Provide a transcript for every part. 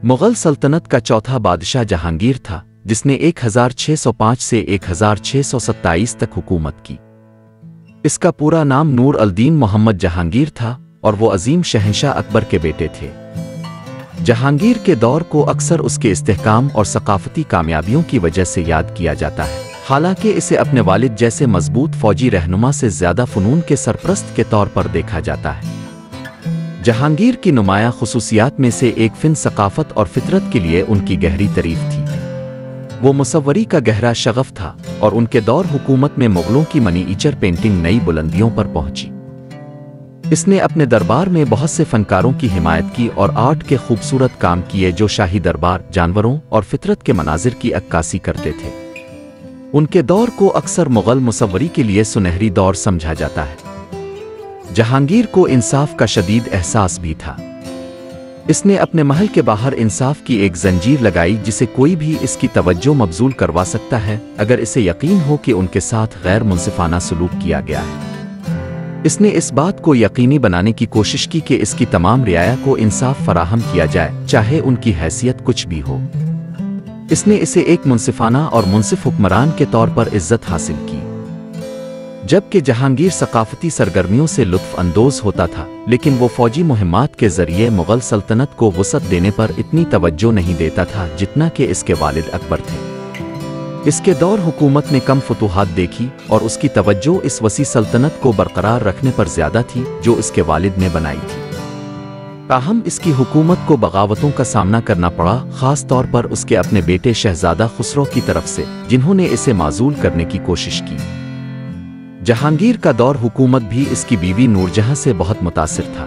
मुग़ल सल्तनत का चौथा बादशाह जहांगीर था, जिसने 1605 से 1627 तक हुकूमत की। इसका पूरा नाम नूर अल-दीन मोहम्मद जहांगीर था और वो अजीम शहंशाह अकबर के बेटे थे। जहांगीर के दौर को अक्सर उसके इस्तेहकाम और सकाफती कामयाबियों की वजह से याद किया जाता है, हालांकि इसे अपने वालिद जैसे मजबूत फौजी रहनुमा से ज़्यादा फ़नून के सरपरस्त के तौर पर देखा जाता है। जहांगीर की नुमाया खुसूसियात में से एक फ़िन सकाफ़त और फितरत के लिए उनकी गहरी तारीफ़ थी। वो मुसव्वरी का गहरा शगफ था और उनके दौर हुकूमत में मुग़लों की मनीएचर पेंटिंग नई बुलंदियों पर पहुंची। इसने अपने दरबार में बहुत से फनकारों की हिमायत की और आर्ट के खूबसूरत काम किए जो शाही दरबार, जानवरों और फितरत के मनाजिर की अक्कासी करते थे। उनके दौर को अक्सर मुग़ल मुसव्वरी के लिए सुनहरी दौर समझा जाता है। जहांगीर को इंसाफ का शदीद एहसास भी था। इसने अपने महल के बाहर इंसाफ की एक जंजीर लगाई जिसे कोई भी इसकी तवज्जो मबजूल करवा सकता है अगर इसे यकीन हो कि उनके साथ गैर मुंसिफाना सलूक किया गया है। इसने इस बात को यकीनी बनाने की कोशिश की कि इसकी तमाम रियाया को इंसाफ फराहम किया जाए, चाहे उनकी हैसियत कुछ भी हो। इसने इसे एक मुंसिफाना और मुंसिफ हुक्मरान के तौर पर इज्जत हासिल की। जबकि जहांगीर सकाफती सरगर्मियों से लुत्फ अंदोज होता था, लेकिन वो फौजी मुहिम्मात के जरिए मुग़ल सल्तनत को वुसअत देने पर इतनी तवज्जो नहीं देता था जितना कि इसके वालिद अकबर थे। इसके दौर हुकूमत ने कम फतूहात देखी और उसकी तवज्जो इस वसी सल्तनत को बरकरार रखने पर ज़्यादा थी जो इसके वालिद ने बनाई थी। ताहम इसकी हुकूमत को बगावतों का सामना करना पड़ा, ख़ास तौर पर उसके अपने बेटे शहज़ादा खुसरो की तरफ से, जिन्होंने इसे माज़ूल करने की कोशिश की। जहांगीर का दौर हुकूमत भी इसकी बीवी नूरजहां से बहुत मुतासिर था।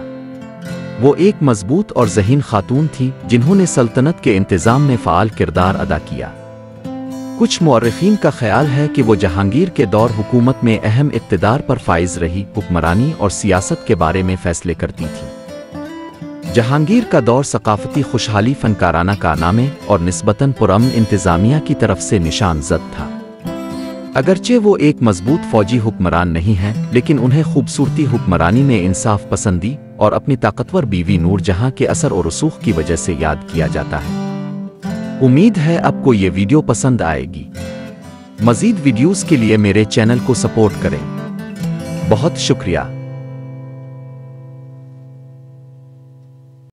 वो एक मजबूत और ज़हीन खातून थी जिन्होंने सल्तनत के इंतज़ाम में फ़ाल किरदार अदा किया। कुछ मुअर्रिखीन का ख्याल है कि वो जहांगीर के दौर हुकूमत में अहम इक़्तिदार पर फाइज रही, हुक्मरानी और सियासत के बारे में फ़ैसले करती थी। जहांगीर का दौर सकाफती खुशहाली, फनकाराना कारनामे और निस्बतन पुरअमन इंतज़ामिया की तरफ से निशान ज़द था। अगरचे वो एक मजबूत फौजी हुक्मरान नहीं हैं, लेकिन उन्हें खूबसूरती हुक्मरानी में इंसाफ पसंदी और अपनी ताकतवर बीवी नूरजहां के असर और रसूख की वजह से याद किया जाता है। उम्मीद है आपको ये वीडियो पसंद आएगी। मज़ीद वीडियोस के लिए मेरे चैनल को सपोर्ट करें। बहुत शुक्रिया।